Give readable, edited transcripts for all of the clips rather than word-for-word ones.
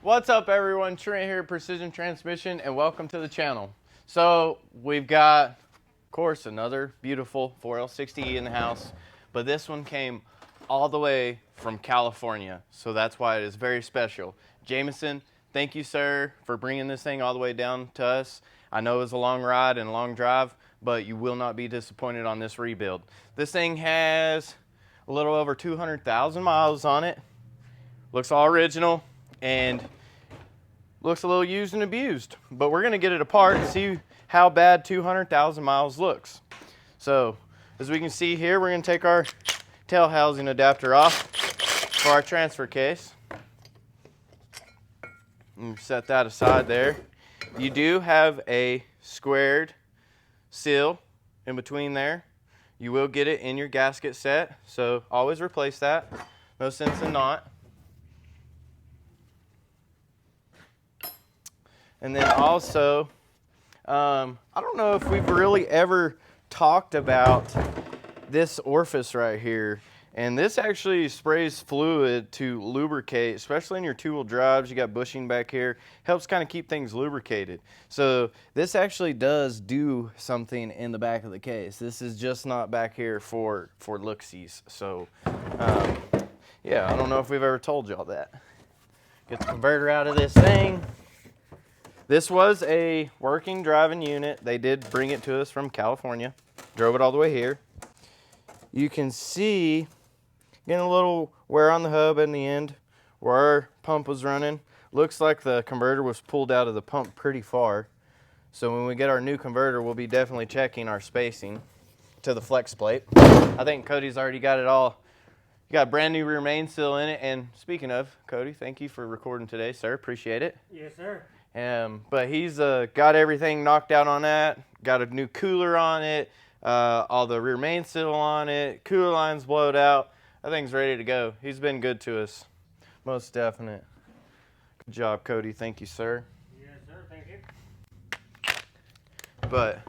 What's up everyone, Trent here, Precision Transmission, and welcome to the channel. So we've got, of course, another beautiful 4L60E in the house, but this one came all the way from California, so that's why it is very special. Jameson, thank you sir for bringing this thing all the way down to us. I know it was a long ride and a long drive, but you will not be disappointed on this rebuild. This thing has a little over 200,000 miles on it, looks all original, and looks a little used and abused, but we're gonna get it apart and see how bad 200,000 miles looks. So as we can see here, we're gonna take our tail housing adapter off for our transfer case and set that aside there. You do have a squared seal in between there. You will get it in your gasket set, so always replace that. No sense in not. And then also, I don't know if we've really ever talked about this orifice right here. And this actually sprays fluid to lubricate, especially in your two-wheel drives. You got bushing back here. Helps kind of keep things lubricated. So this actually does do something in the back of the case. This is just not back here for looksies. So, yeah, I don't know if we've ever told y'all that. Get the converter out of this thing. This was a working driving unit. They did bring it to us from California. Drove it all the way here. You can see getting a little wear on the hub in the end where our pump was running. Looks like the converter was pulled out of the pump pretty far. So when we get our new converter, we'll be definitely checking our spacing to the flex plate. I think Cody's already got it all. You got a brand new rear main seal in it. And speaking of, Cody, thank you for recording today, sir. Appreciate it. Yes, sir. But he's got everything knocked out on that. Got a new cooler on it. All the rear main seal on it. Cooler line's blowed out. That thing's ready to go. He's been good to us. Most definite. Good job, Cody. Thank you, sir. Yes, sir. Thank you. But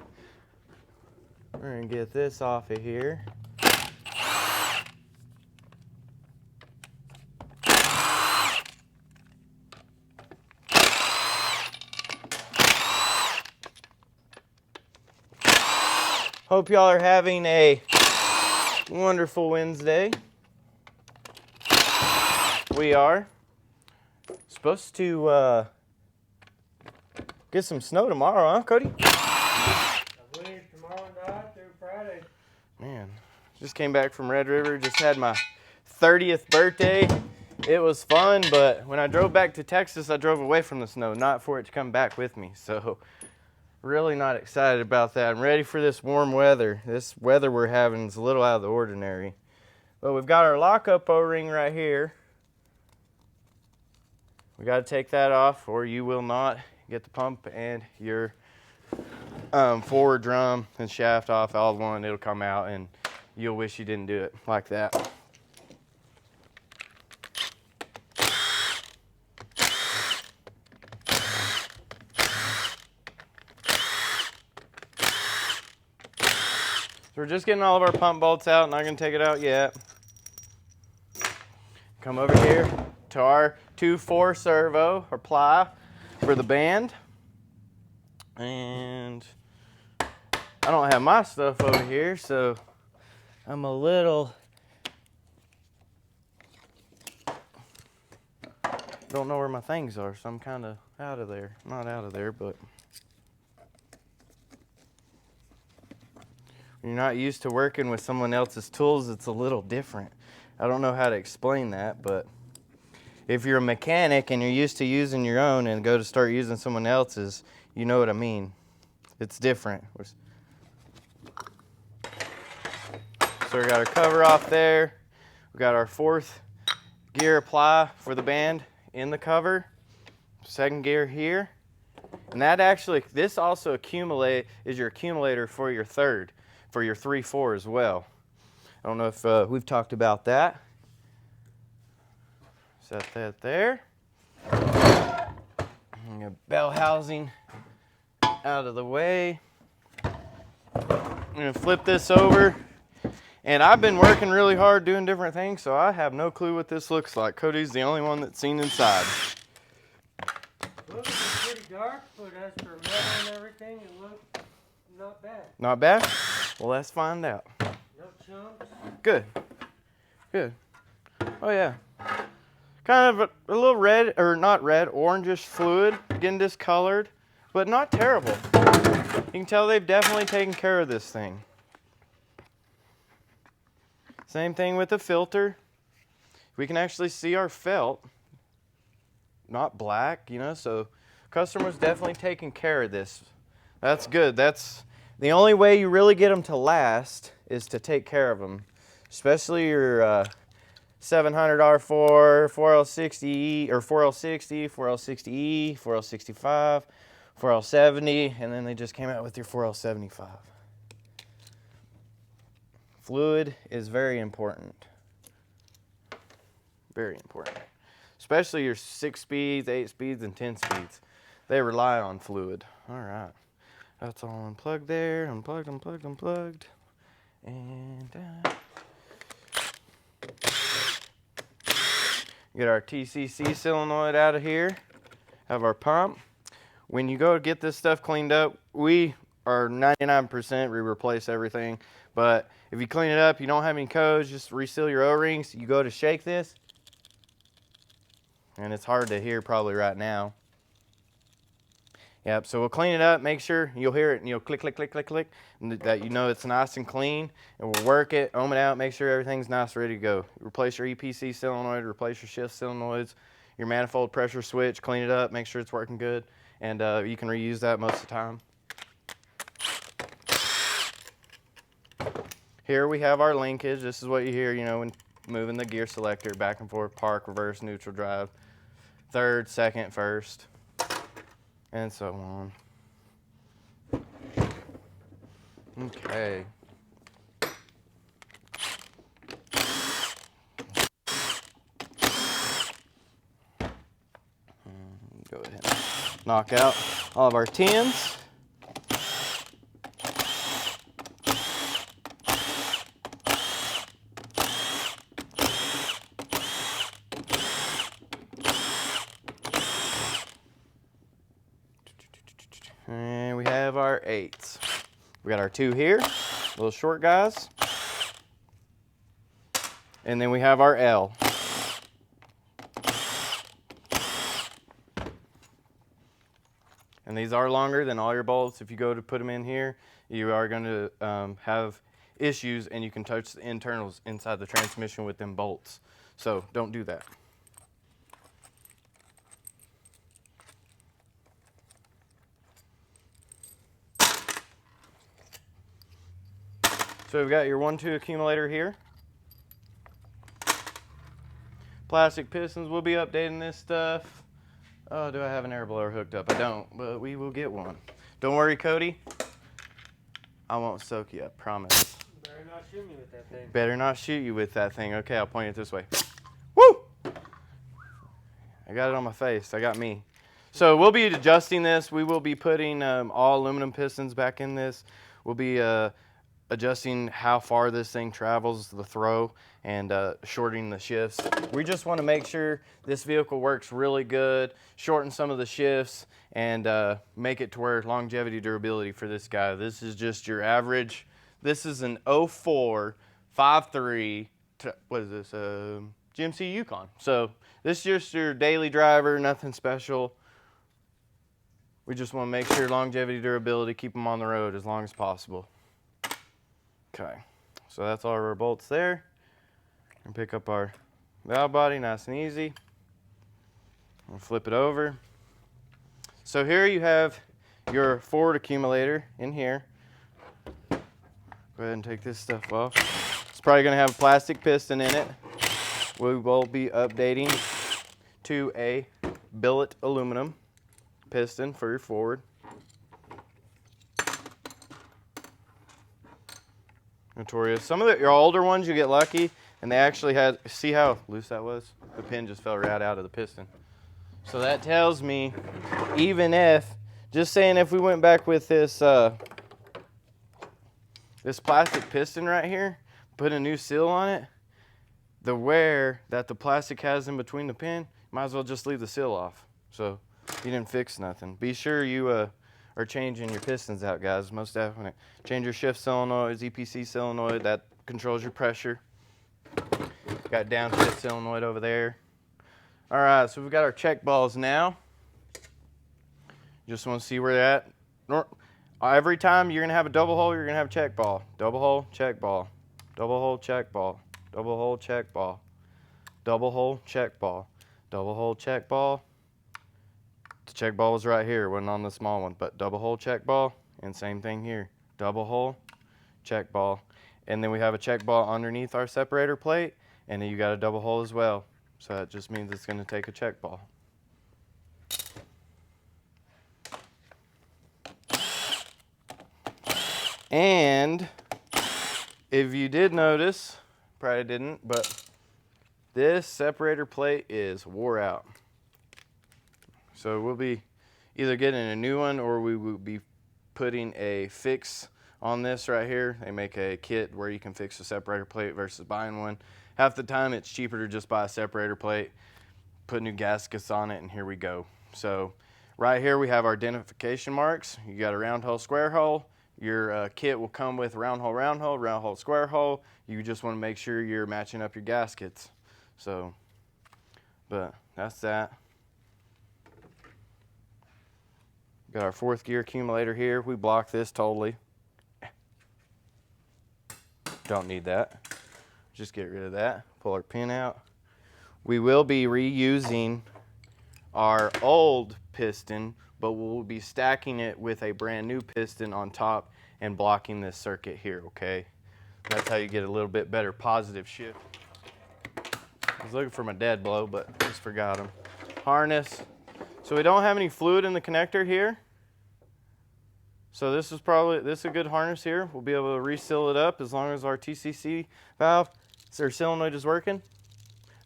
we're going to get this off of here. Hope y'all are having a wonderful Wednesday. We are supposed to get some snow tomorrow, huh, Cody? I believe tomorrow night through Friday. Man, just came back from Red River. Just had my 30th birthday. It was fun, but when I drove back to Texas, I drove away from the snow, not for it to come back with me. So really not excited about that. I'm ready for this warm weather. This weather we're having is a little out of the ordinary. But we've got our lockup O-ring right here. We got to take that off or you will not get the pump and your forward drum and shaft off all in one. It'll come out and you'll wish you didn't do it like that. So we're just getting all of our pump bolts out, not gonna take it out yet. Come over here to our 2-4 servo or ply for the band. And I don't have my stuff over here, so I'm a little, don't know where my things are, so I'm kind of out of there. Not out of there, but when you're not used to working with someone else's tools, it's a little different. I don't know how to explain that, but if you're a mechanic and you're used to using your own and go to start using someone else's, you know what I mean. It's different. So we got our cover off there. We got our 4th gear ply for the band in the cover. 2nd gear here. And that actually, this also is your accumulator for your 3rd. For your 3-4 as well. I don't know if we've talked about that. Set that there. Bell housing out of the way. I'm going to flip this over. And I've been working really hard doing different things, so I have no clue what this looks like. Cody's the only one that's seen inside. dark, but as for metal and everything, it looked not bad. Not bad? Well, let's find out. No chunks. Good. Good. Oh, yeah. Kind of a little red, or not red, orangish fluid, getting discolored, but not terrible. You can tell they've definitely taken care of this thing. Same thing with the filter. We can actually see our felt. Not black, you know, so customers definitely taking care of this. That's good. That's the only way you really get them to last is to take care of them. Especially your $700 R4, 4L60E, or 4L60, 4L60E, 4L65, 4L70, and then they just came out with your 4L75. Fluid is very important. Very important. Especially your 6 speeds, 8 speeds, and 10 speeds. They rely on fluid. All right. That's all unplugged there. Unplugged, unplugged, unplugged. And get our TCC solenoid out of here. Have our pump. When you go to get this stuff cleaned up, we are 99% we replace everything. But if you clean it up, you don't have any codes, just reseal your O-rings. You go to shake this, and it's hard to hear probably right now. Yep, so we'll clean it up, make sure you'll hear it, and you'll click, click, click, click, click, and that you know it's nice and clean. And we'll work it, ohm it out, make sure everything's nice, ready to go. Replace your EPC solenoid, replace your shift solenoids, your manifold pressure switch, clean it up, make sure it's working good, and you can reuse that most of the time. Here we have our linkage. This is what you hear, you know, when moving the gear selector back and forth, park, reverse, neutral, drive, third, second, first, and so on. Okay. Go ahead and knock out all of our 10s. And we have our 8s. We got our 2 here, little short guys. And then we have our L. And these are longer than all your bolts. If you go to put them in here, you are going to have issues, and you can touch the internals inside the transmission with them bolts. So don't do that. So we've got your 1-2 accumulator here. Plastic pistons, we'll be updating this stuff. Oh, do I have an air blower hooked up? I don't, but we will get one. Don't worry, Cody. I won't soak you, I promise. Better not shoot me with that thing. Better not shoot you with that thing. Okay, I'll point it this way. Woo! I got it on my face. I got me. So we'll be adjusting this. We will be putting all aluminum pistons back in this. We'll be adjusting how far this thing travels, the throw, and shortening the shifts. We just want to make sure this vehicle works really good, shorten some of the shifts, and make it to where longevity, durability for this guy. This is just your average. This is an 04 5.3, what is this, GMC Yukon. So this is just your daily driver, nothing special. We just want to make sure longevity, durability, keep them on the road as long as possible. Okay, so that's all of our bolts there. And pick up our valve body, nice and easy. We'll flip it over. So here you have your forward accumulator in here. Go ahead and take this stuff off. It's probably going to have a plastic piston in it. We will be updating to a billet aluminum piston for your forward. Notorious. Some of your older ones, you get lucky, and they actually had, see how loose that was? The pin just fell right out of the piston. So that tells me, even if, just saying if we went back with this, this plastic piston right here, put a new seal on it, the wear that the plastic has in between the pin, might as well just leave the seal off. So you didn't fix nothing. Be sure you are changing your pistons out, guys. Most definitely. Change your shift solenoid, EPC solenoid. That controls your pressure. Got downshift solenoid over there. All right, so we've got our check balls now. Just want to see where they're at. Every time you're going to have a double hole, you're going to have a check ball. Double hole, check ball. Double hole, check ball. Double hole, check ball. Double hole, check ball. Double hole, check ball. The check ball was right here, wasn't on the small one, but double hole, check ball, and same thing here. Double hole, check ball. And then we have a check ball underneath our separator plate, and then you got a double hole as well. So that just means it's going to take a check ball. And if you did notice, probably didn't, but this separator plate is wore out. So we'll be either getting a new one or we will be putting a fix on this right here. They make a kit where you can fix a separator plate versus buying one. Half the time it's cheaper to just buy a separator plate, put new gaskets on it, and here we go. So right here we have our identification marks. You got a round hole, square hole. Your kit will come with round hole, square hole. You just want to make sure you're matching up your gaskets. So, but that's that. Got our 4th gear accumulator here. We block this totally. Don't need that. Just get rid of that. Pull our pin out. We will be reusing our old piston, but we'll be stacking it with a brand new piston on top and blocking this circuit here, okay? That's how you get a little bit better positive shift. I was looking for my dead blow, but just forgot him. Harness. So we don't have any fluid in the connector here. So this is a good harness here. We'll be able to reseal it up as long as our TCC valve or solenoid is working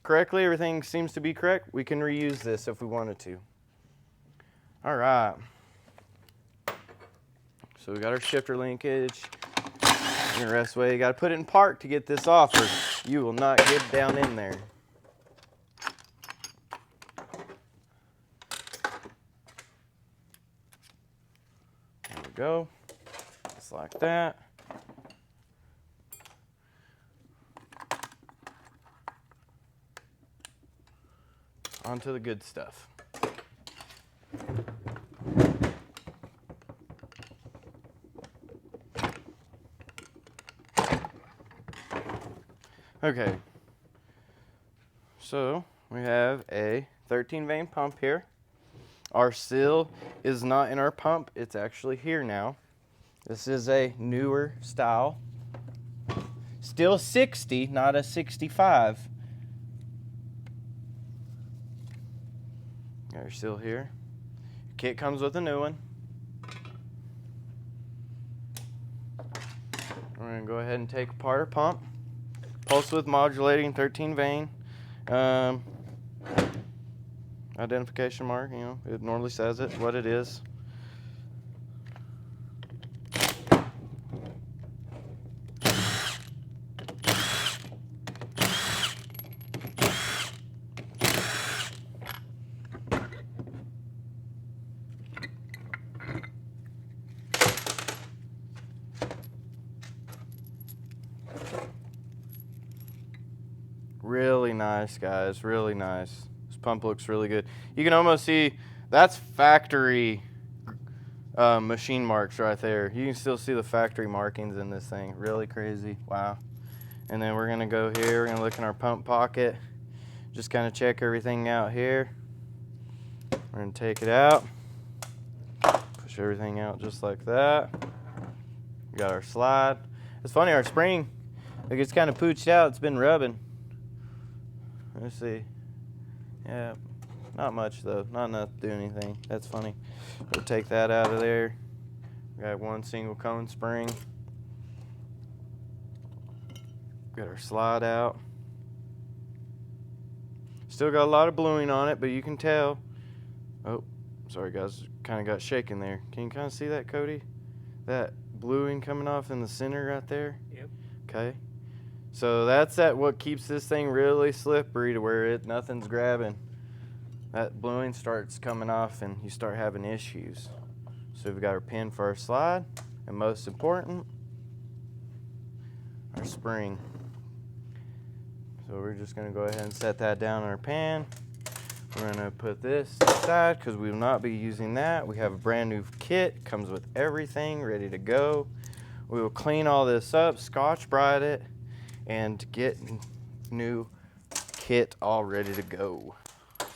correctly. Everything seems to be correct. We can reuse this if we wanted to. All right. So we got our shifter linkage. In the rest way, you got to put it in park to get this off, or you will not get down in there. There we go. Just like that. On to the good stuff. Okay, so we have a 13 vein pump here. Our seal is not in our pump, it's actually here now. This is a newer style. Still 60, not a 65. Got your seal here. Kit comes with a new one. We're going to go ahead and take apart our pump. Pulse width modulating 13 vein. Identification mark, you know, it normally says it, what it is. Really nice, guys, really nice. This pump looks really good. You can almost see, that's factory machine marks right there. You can still see the factory markings in this thing. Really crazy, wow. And then we're gonna go here, we're gonna look in our pump pocket. Just kind of check everything out here. We're gonna take it out. Push everything out just like that. We got our slide. It's funny, our spring, like it's kind of pooched out, it's been rubbing. Let's see. Yeah, not much though. Not enough to do anything. That's funny. We'll take that out of there. We got one single cone spring. Got our slide out. Still got a lot of bluing on it, but you can tell. Oh, sorry guys. Kind of got shaken there. Can you kind of see that, Cody? That bluing coming off in the center right there? Yep. Okay. So that's what keeps this thing really slippery to where nothing's grabbing. that bluing starts coming off and you start having issues. So we've got our pin for our slide, and most important, our spring. So we're just going to go ahead and set that down in our pan. We're going to put this aside because we will not be using that. We have a brand new kit, comes with everything ready to go. We will clean all this up, Scotch-Brite it, and get new kit all ready to go.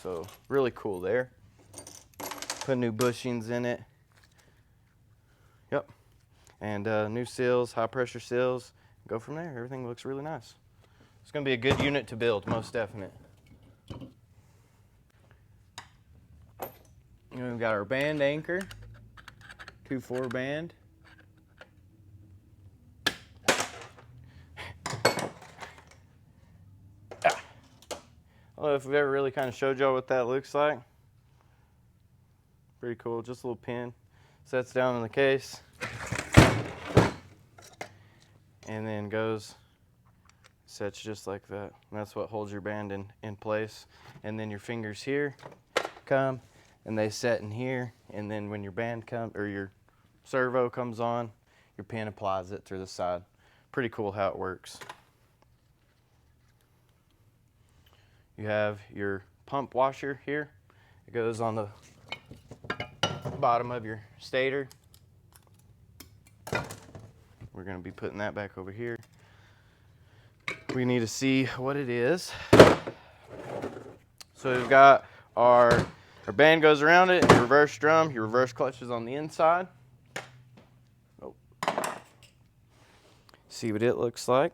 So really cool there. Put new bushings in it. Yep. And new seals, high pressure seals. Go from there. Everything looks really nice. It's going to be a good unit to build, most definite. And we've got our band anchor, 2/4 band. I don't know if we've ever really kind of showed y'all what that looks like. Pretty cool, just a little pin. Sets down in the case. And then goes, sets just like that. And that's what holds your band in place. And then your fingers here come and they set in here. And then when your band comes, or your servo comes on, your pin applies it through the side. Pretty cool how it works. You have your pump washer here. It goes on the bottom of your stator. We're going to be putting that back over here. We need to see what it is. So we've got our band goes around it, your reverse drum, your reverse clutch is on the inside. Oh. See what it looks like.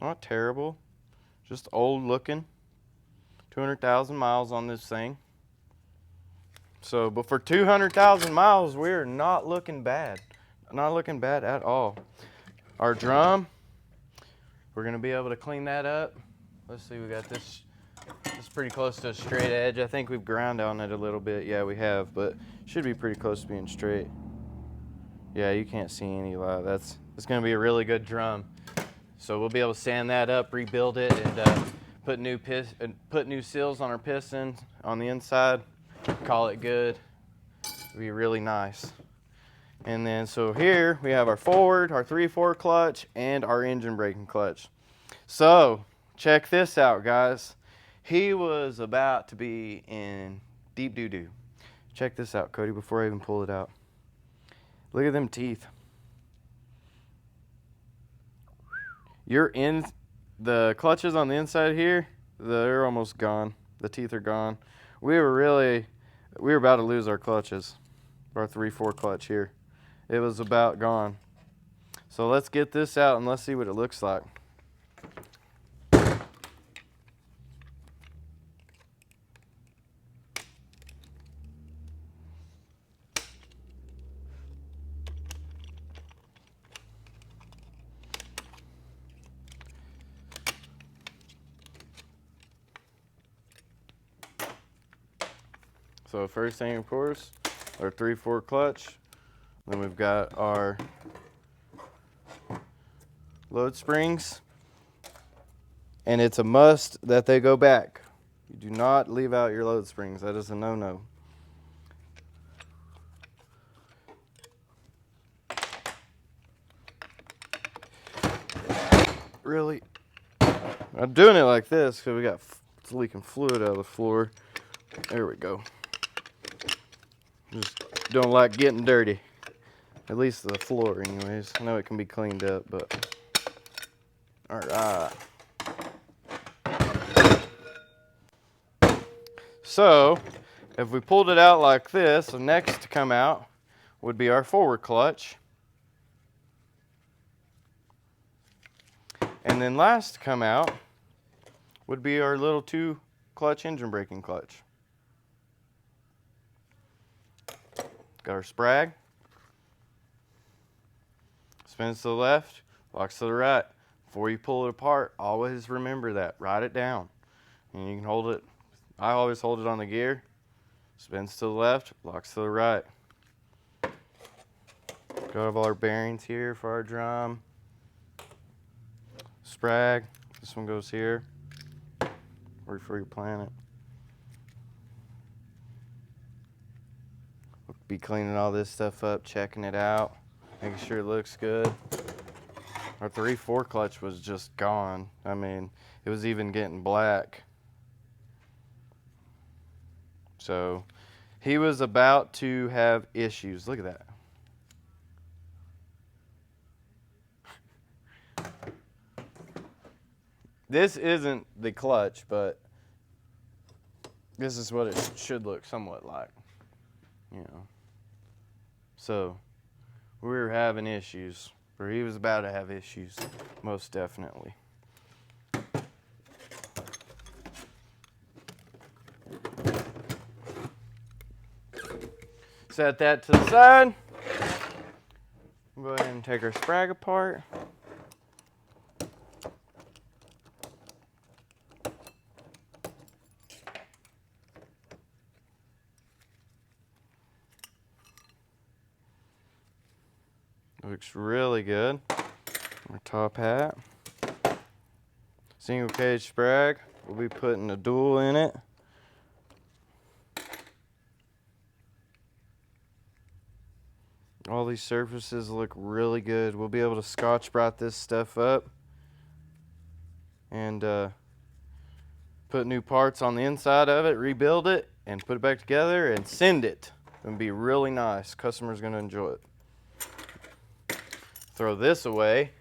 Not terrible, just old looking. 200,000 miles on this thing. So, but for 200,000 miles, we're not looking bad. Not looking bad at all. Our drum, we're gonna be able to clean that up. Let's see, we got this. It's pretty close to a straight edge. I think we've ground on it a little bit. Yeah, we have, but should be pretty close to being straight. Yeah, you can't see any line. It's gonna be a really good drum. So we'll be able to sand that up, rebuild it, and put new seals on our piston on the inside. Call it good. It'll be really nice. And then so here we have our forward, our 3/4 clutch, and our engine braking clutch. So check this out, guys. He was about to be in deep doo-doo. Check this out, Cody, before I even pull it out. Look at them teeth. You're in the clutches on the inside here, they're almost gone. The teeth are gone. We were about to lose our clutches, our 3/4 clutch here. It was about gone. So let's get this out and let's see what it looks like. So first thing, of course, our 3/4 clutch. Then we've got our load springs. And it's a must that they go back. You do not leave out your load springs. That is a no-no. Really, I'm doing it like this because we got it's leaking fluid out of the floor. There we go. Just don't like getting dirty. At least the floor anyways. I know it can be cleaned up, but all right. So if we pulled it out like this, the next to come out would be our forward clutch. And then last to come out would be our little 2-clutch engine braking clutch. Got our sprag. Spins to the left, locks to the right. Before you pull it apart, always remember that. Write it down. And you can hold it. I always hold it on the gear. Spins to the left, locks to the right. Got all our bearings here for our drum. Sprag. This one goes here. Or for your planet. We'll be cleaning all this stuff up, checking it out, making sure it looks good. Our 3/4 clutch was just gone. I mean, it was even getting black. So he was about to have issues. Look at that. This isn't the clutch, but this is what it should look somewhat like, you know. So we were having issues, or he was about to have issues, most definitely. Set that to the side. Go ahead and take our sprag apart. Looks really good. Our top hat. Single cage sprag. We'll be putting a dual in it. All these surfaces look really good. We'll be able to Scotch-Brite this stuff up and put new parts on the inside of it, rebuild it, and put it back together and send it. It's going to be really nice. Customer's going to enjoy it. Throw this away,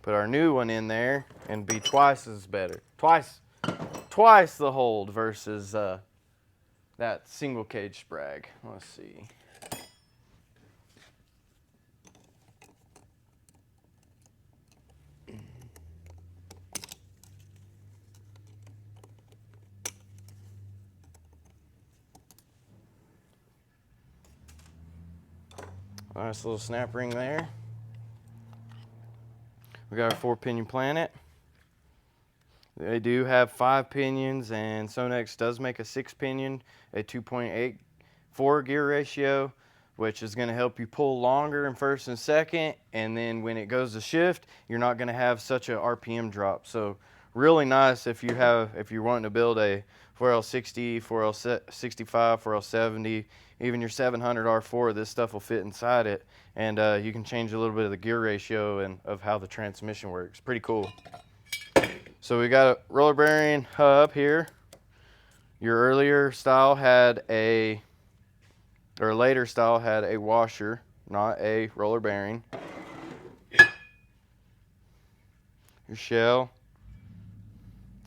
put our new one in there, and be twice as better. Twice the hold versus that single cage sprag. Let's see. Nice little snap ring there. We got our 4-pinion planet. They do have 5 pinions, and Sonex does make a 6-pinion, a 2.84 gear ratio, which is going to help you pull longer in first and second, and then when it goes to shift, you're not going to have such a RPM drop. So really nice if you're wanting to build a 4L60, 4L65, 4L70, even your 700 R4, this stuff will fit inside it, and you can change a little bit of the gear ratio and of how the transmission works. Pretty cool. So we got a roller bearing hub here. Your earlier style had later style had a washer, not a roller bearing. Your shell,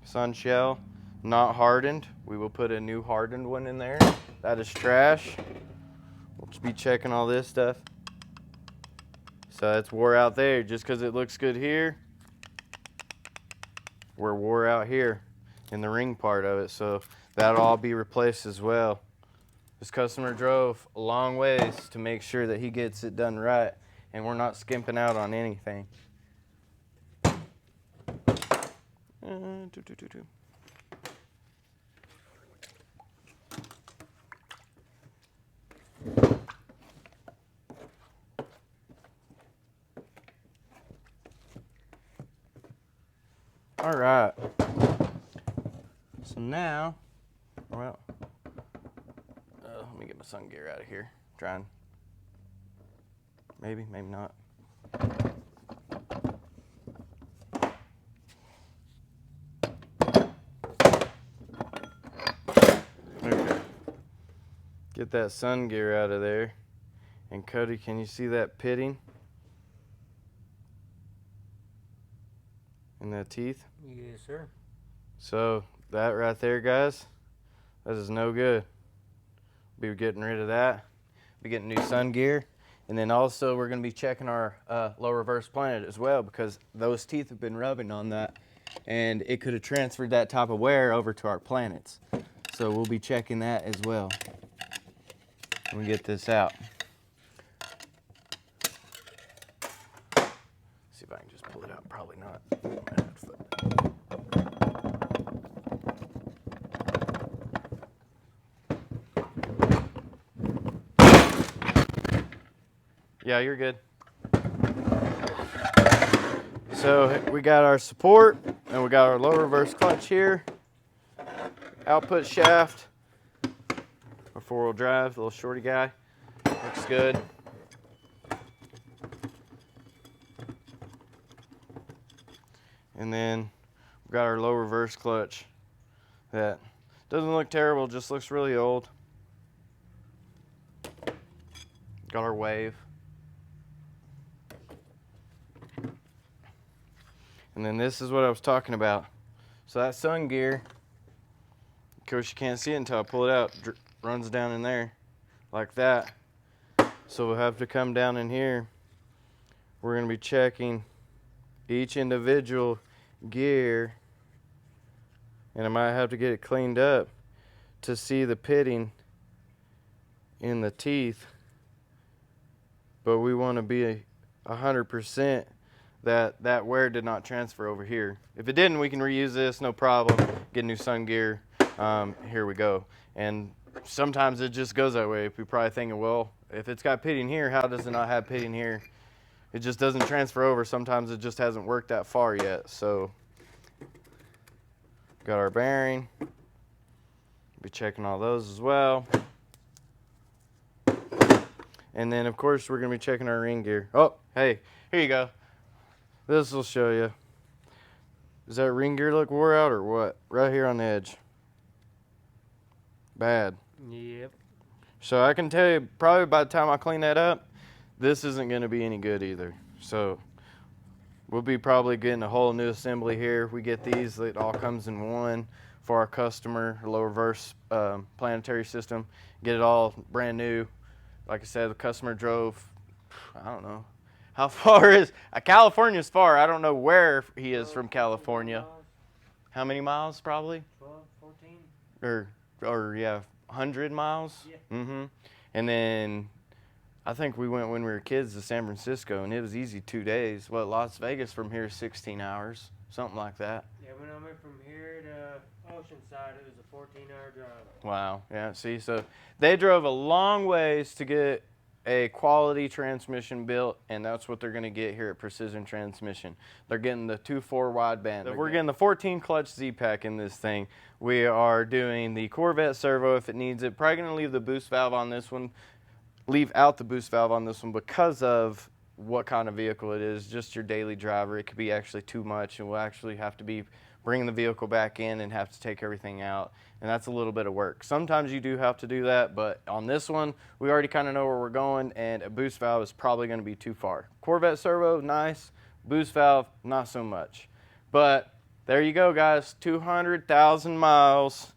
sun shell, not hardened. We will put a new hardened one in there. That is trash. We'll just be checking all this stuff. So it's wore out there. Just because it looks good here, we're wore out here in the ring part of it. So that'll all be replaced as well. This customer drove a long ways to make sure that he gets it done right, and we're not skimping out on anything. All right. So now, well, let me get my sun gear out of here. Trying. Maybe not. Okay. Get that sun gear out of there. And Cody, can you see that pitting in the teeth? Yes, sir. So that right there, guys, that is no good. Be getting rid of that. Be getting new sun gear. And then also we're going to be checking our low reverse planet as well, because those teeth have been rubbing on that, and it could have transferred that type of wear over to our planets. So we'll be checking that as well when we get this out. See if I can just pull it out. Probably not. Yeah, you're good. So we got our support and we got our low reverse clutch here. Output shaft. Our 4-wheel drive, little shorty guy. Looks good. And then we got our low reverse clutch that doesn't look terrible, just looks really old. Got our wave. And then this is what I was talking about. So that sun gear, of course you can't see it until I pull it out, runs down in there like that. So we'll have to come down in here. We're going to be checking each individual gear, and I might have to get it cleaned up to see the pitting in the teeth. But we want to be 100% that wear did not transfer over here. If it didn't, we can reuse this, no problem. Get new sun gear. Here we go. And sometimes it just goes that way. We're probably thinking, well, if it's got pitting here, how does it not have pitting here? It just doesn't transfer over. Sometimes it just hasn't worked that far yet. So got our bearing. Be checking all those as well. And then of course we're gonna be checking our ring gear. Oh, hey, here you go. This will show you. Does that ring gear look wore out or what? Right here on the edge. Bad. Yep. So I can tell you, probably by the time I clean that up, this isn't going to be any good either. So we'll be probably getting a whole new assembly here. We get these, it all comes in one for our customer, a low reverse planetary system. Get it all brand new. Like I said, the customer drove, I don't know. How far is, California's far. I don't know where he is from California. Miles, How many miles probably? 12, 14. Or yeah, 100 miles? Yeah. Mm-hmm. And then I think we went when we were kids to San Francisco, and it was easy 2 days. Well, Las Vegas from here is 16 hours, something like that. Yeah, when I went from here to Oceanside, it was a 14-hour drive. Wow. Yeah, see, so they drove a long ways to get a quality transmission built, and that's what they're going to get here at Precision Transmission. They're getting the 2.4 wideband. We're getting the 14 clutch Z-Pack in this thing. We are doing the Corvette servo if it needs it. Probably going to leave the boost valve on this one, leave out the boost valve on this one because of what kind of vehicle it is. Just your daily driver, it could be actually too much, and we'll actually have to be bringing the vehicle back in and have to take everything out, and that's a little bit of work. Sometimes you do have to do that, but on this one, we already kind of know where we're going, and a boost valve is probably going to be too far. Corvette servo, nice. Boost valve, not so much. But there you go, guys. 200,000 miles.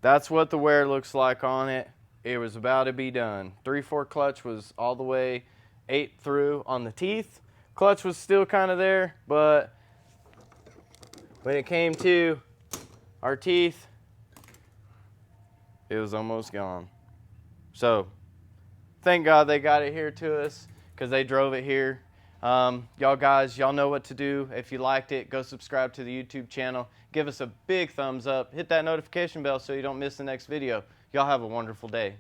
That's what the wear looks like on it. It was about to be done. 3/4 clutch was all the way 8 through on the teeth. Clutch was still kind of there, but when it came to our teeth, it was almost gone. So thank God they got it here to us because they drove it here. Y'all guys, y'all know what to do. If you liked it, go subscribe to the YouTube channel. Give us a big thumbs up. Hit that notification bell so you don't miss the next video. Y'all have a wonderful day.